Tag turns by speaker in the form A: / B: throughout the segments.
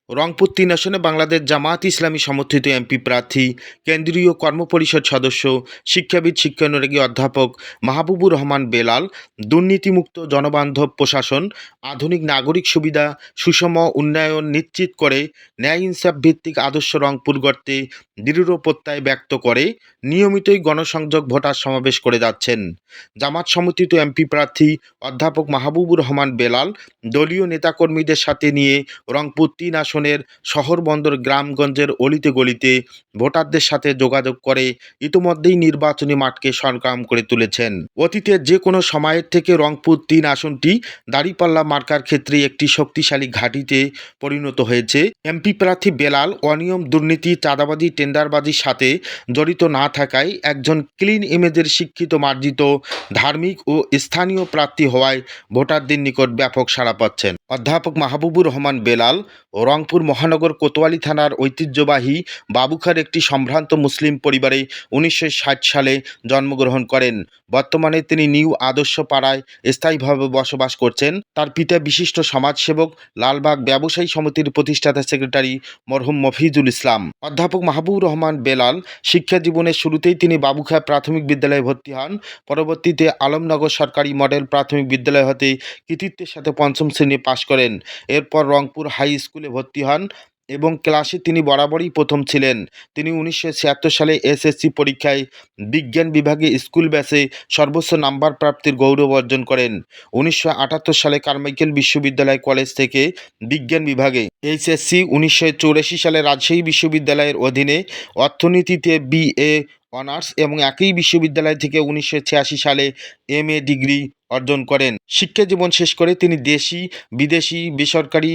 A: রংপুর ৩ আসনে বাংলাদেশ জামায়াত ইসলামী সমর্থিত এমপি প্রার্থী, কেন্দ্রীয় কর্মপরিষদ সদস্য, শিক্ষাবিদ শিক্ষানুরাগী অধ্যাপক মাহবুবুর রহমান বেলাল দুর্নীতিমুক্ত জনবান্ধব প্রশাসন, আধুনিক নাগরিক সুবিধা, সুষম উন্নয়ন নিশ্চিত করে ন্যায় ইনসাফ ভিত্তিক আদর্শ রংপুর গড়তে দৃঢ় প্রত্যয় ব্যক্ত করে নিয়মিতই গণসংযোগ ভোটার সমাবেশ করে যাচ্ছেন। জামাত সমর্থিত এমপি প্রার্থী অধ্যাপক মাহবুবুর রহমান বেলাল দলীয় নেতাকর্মীদের সাথে নিয়ে রংপুর ৩ আসনের শহর বন্দর গ্রামগঞ্জের অলিতে গলিতে ভোটারদের সাথে যোগাযোগ করে ইতিমধ্যেই নির্বাচনী মাঠকে সরগরম করে তুলেছেন। অতীতের যে কোনো সময়ের থেকে রংপুর ৩ আসনটি দাঁড়িপাল্লা মার্কার ক্ষেত্রে একটি শক্তিশালী ঘাঁটিতে পরিণত হয়েছে। এমপি প্রার্থী বেলাল অনিয়ম, দুর্নীতি, চাঁদাবাজি, টেন্ডারবাজির সাথে জড়িত না থাকায় একজন ক্লিন ইমেজের শিক্ষিত, মার্জিত, ধার্মিক ও স্থানীয় প্রার্থী হওয়ায় ভোটারদের নিকট ব্যাপক সাড়া পাচ্ছেন। অধ্যাপক মাহবুবুর রহমান বেলাল রংপুর মহানগর কোতোয়ালি থানার ঐতিহ্যবাহী বাবুখার একটি সম্ভ্রান্ত মুসলিম পরিবারে 1960 সালে জন্মগ্রহণ করেন। বর্তমানে তিনি নিউ আদর্শ পাড়ায় স্থায়ীভাবে বসবাস করছেন। তার পিতা বিশিষ্ট সমাজসেবক, লালবাগ ব্যবসায়ী সমিতির প্রতিষ্ঠাতা সেক্রেটারি মরহুম মফিজুল ইসলাম। অধ্যাপক মাহবুবুর রহমান বেলাল শিক্ষা জীবনের শুরুতেই তিনি বাবুখা প্রাথমিক বিদ্যালয়ে ভর্তি হন। পরবর্তীতে আলমনগর সরকারি মডেল প্রাথমিক বিদ্যালয় হতে কৃতিত্বের সাথে পঞ্চম শ্রেণী পাশ করেন। এরপর রংপুর হাই স্কুলে ভর্তি হন এবং ক্লাসে তিনি বরাবরই প্রথম ছিলেন। তিনি 1976 সালে এসএসসি পরীক্ষায় বিজ্ঞান বিভাগে স্কুল ব্যাচে সর্বোচ্চ নাম্বার প্রাপ্তির গৌরব অর্জন করেন। 1978 সালে কারমাইকেল বিশ্ববিদ্যালয় কলেজ থেকে বিজ্ঞান বিভাগে এইচএসসি, 1984 সালে রাজশাহী বিশ্ববিদ্যালয়ের অধীনে অর্থনীতিতে বিএ অনার্স এবং একই বিশ্ববিদ্যালয় থেকে 1986 সালে এমএ ডিগ্রি অর্জন করেন। শিক্ষাজীবন শেষ করে তিনি দেশি বিদেশি বেসরকারি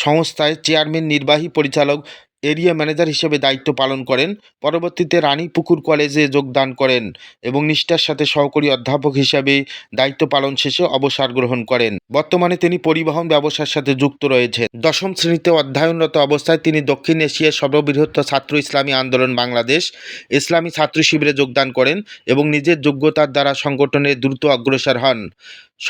A: সংস্থায় চেয়ারম্যান, নির্বাহী পরিচালক, এরিয়া ম্যানেজার হিসেবে দায়িত্ব পালন করেন। পরবর্তীতে রানীপুকুর কলেজে যোগদান করেন এবং নিষ্ঠার সাথে সহকারী অধ্যাপক হিসেবে দায়িত্ব পালন শেষে অবসর গ্রহণ করেন। বর্তমানে তিনি পরিবহন ব্যবসার সাথে যুক্ত রয়েছেন। দশম শ্রেণীতে অধ্যয়নরত অবস্থায় তিনি দক্ষিণ এশিয়ার সর্ববৃহৎ ছাত্র ইসলামী আন্দোলন বাংলাদেশ ইসলামী ছাত্র শিবিরে যোগদান করেন এবং নিজের যোগ্যতার দ্বারা সংগঠনের দ্রুত অগ্রসর হন।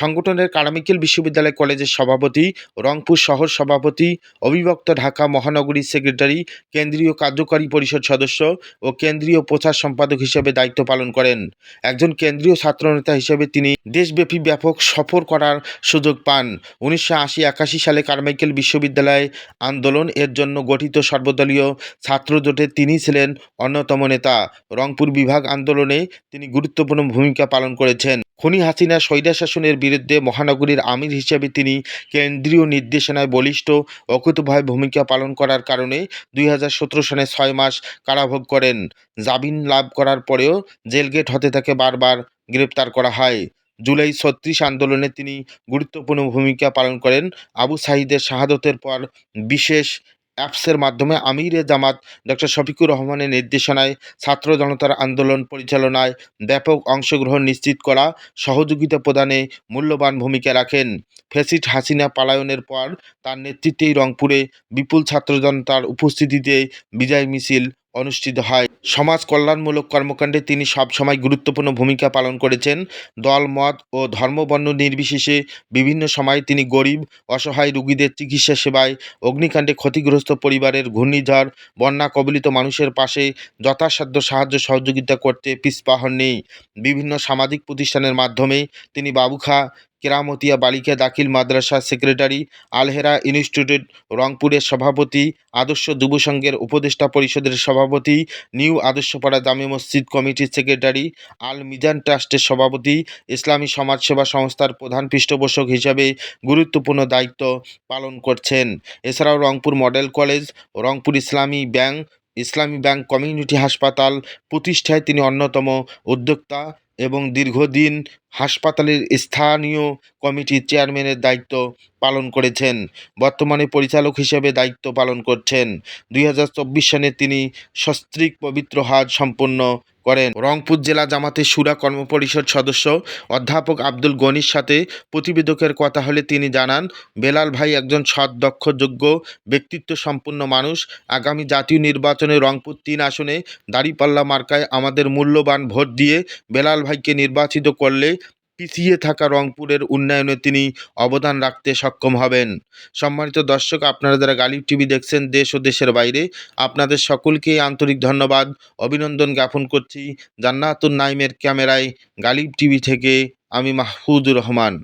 A: সংগঠনের কারমাইকেল বিশ্ববিদ্যালয় কলেজের সভাপতি, রংপুর শহর সভাপতি, অবিভক্ত ঢাকা মহানগরীর সেক্রেটারি, কেন্দ্রীয় কার্যকরী পরিষদ সদস্য ও কেন্দ্রীয় প্রচার সম্পাদক হিসেবে দায়িত্ব পালন করেন। একজন কেন্দ্রীয় ছাত্রনেতা হিসেবে তিনি দেশব্যাপী ব্যাপক সফর করার সুযোগ পান। 1980-81 সালে কারমাইকেল বিশ্ববিদ্যালয় আন্দোলন এর জন্য গঠিত সর্বদলীয় ছাত্র জোটের তিনি ছিলেন অন্যতম নেতা। রংপুর বিভাগ আন্দোলনে তিনি গুরুত্বপূর্ণ ভূমিকা পালন করেছেন। খুনি হাসিনা স্বৈরশাসনের বিরুদ্ধে মহানগরীর আমির হিসেবে তিনি কেন্দ্রীয় নির্দেশনায় বলিষ্ঠ অকুতোভয় ভূমিকা পালন করার কারণে 2017 সালে 6 মাস কারাভোগ করেন। জামিন লাভ করার পরেও জেলগেট হতে তাকে বারবার গ্রেপ্তার করা হয়। জুলাই 36 আন্দোলনে তিনি গুরুত্বপূর্ণ ভূমিকা পালন করেন। আবু সাঈদের শাহাদতের পর বিশেষ অ্যাপসের মাধ্যমে আমিরে জামাত ডক্টর শফিকুর রহমানের নির্দেশনায় ছাত্র জনতার আন্দোলন পরিচালনায় ব্যাপক অংশগ্রহণ নিশ্চিত করা, সহযোগিতা প্রদানে মূল্যবান ভূমিকা রাখেন। ফ্যাসিস্ট হাসিনা পলায়নের পর তার নেতৃত্বেই রংপুরে বিপুল ছাত্র জনতার উপস্থিতিতে বিজয় মিছিল অনুষ্ঠিত হয়। সমাজ কল্যাণমূলক কর্মকাণ্ডে তিনি সবসময় গুরুত্বপূর্ণ ভূমিকা পালন করেছেন। দল, মত ও ধর্মবর্ণ নির্বিশেষে বিভিন্ন সময়ে তিনি গরিব, অসহায় রোগীদের চিকিৎসা সেবায়, অগ্নিকাণ্ডে ক্ষতিগ্রস্ত পরিবারের, ঘূর্ণিঝড়, বন্যা কবলিত মানুষের পাশে যথাসাধ্য সাহায্য সহযোগিতা করতে পিছপা হননি। বিভিন্ন সামাজিক প্রতিষ্ঠানের মাধ্যমে তিনি বাবুখা কেরামতিয়া বালিকা দাখিল মাদ্রাসার সেক্রেটারি, আলহেরা ইনস্টিটিউট রংপুরের সভাপতি, আদর্শ যুব সংঘের উপদেষ্টা পরিষদের সভাপতি, নিউ আদর্শপাড়া জামে মসজিদ কমিটির সেক্রেটারি, আল মিজান ট্রাস্টের সভাপতি, ইসলামী সমাজসেবা সংস্থার প্রধান পৃষ্ঠপোষক হিসাবে গুরুত্বপূর্ণ দায়িত্ব পালন করছেন। এছাড়াও রংপুর মডেল কলেজ, রংপুর ইসলামী ব্যাংক কমিউনিটি হাসপাতাল প্রতিষ্ঠায় তিনি অন্যতম উদ্যোক্তা এবং দীর্ঘদিন হাসপাতালের স্থানীয় কমিটির চেয়ারম্যানের দায়িত্ব পালন করেছেন। বর্তমানে পরিচালক হিসেবে দায়িত্ব পালন করছেন। 2024 সালে তিনি সস্ত্রীক পবিত্র হজ সম্পন্ন করেন। রংপুর জেলা জামাতের শুরা কর্মপরিষদ সদস্য অধ্যাপক আব্দুল গনির সাথে প্রতিবেদকের কথা হলে তিনি জানান, বেলাল ভাই একজন সৎ, দক্ষ, যোগ্য, ব্যক্তিত্ব সম্পন্ন মানুষ। আগামী জাতীয় নির্বাচনে রংপুর 3 আসনে দাঁড়িপাল্লা মার্কায় আমাদের মূল্যবান ভোট দিয়ে বেলাল ভাইকে নির্বাচিত করলে পিছিয়ে থাকা রংপুরের উন্নয়নে তিনি অবদান রাখতে সক্ষম হবেন। সম্মানিত দর্শক, আপনারা যারা গালিব টিভি দেখছেন দেশ ও দেশের বাইরে, আপনাদের সকলকেই আন্তরিক ধন্যবাদ, অভিনন্দন জ্ঞাপন করছি। জান্নাতুন নাইমের ক্যামেরায় গালিব টিভি থেকে আমি মাহফুজুর রহমান।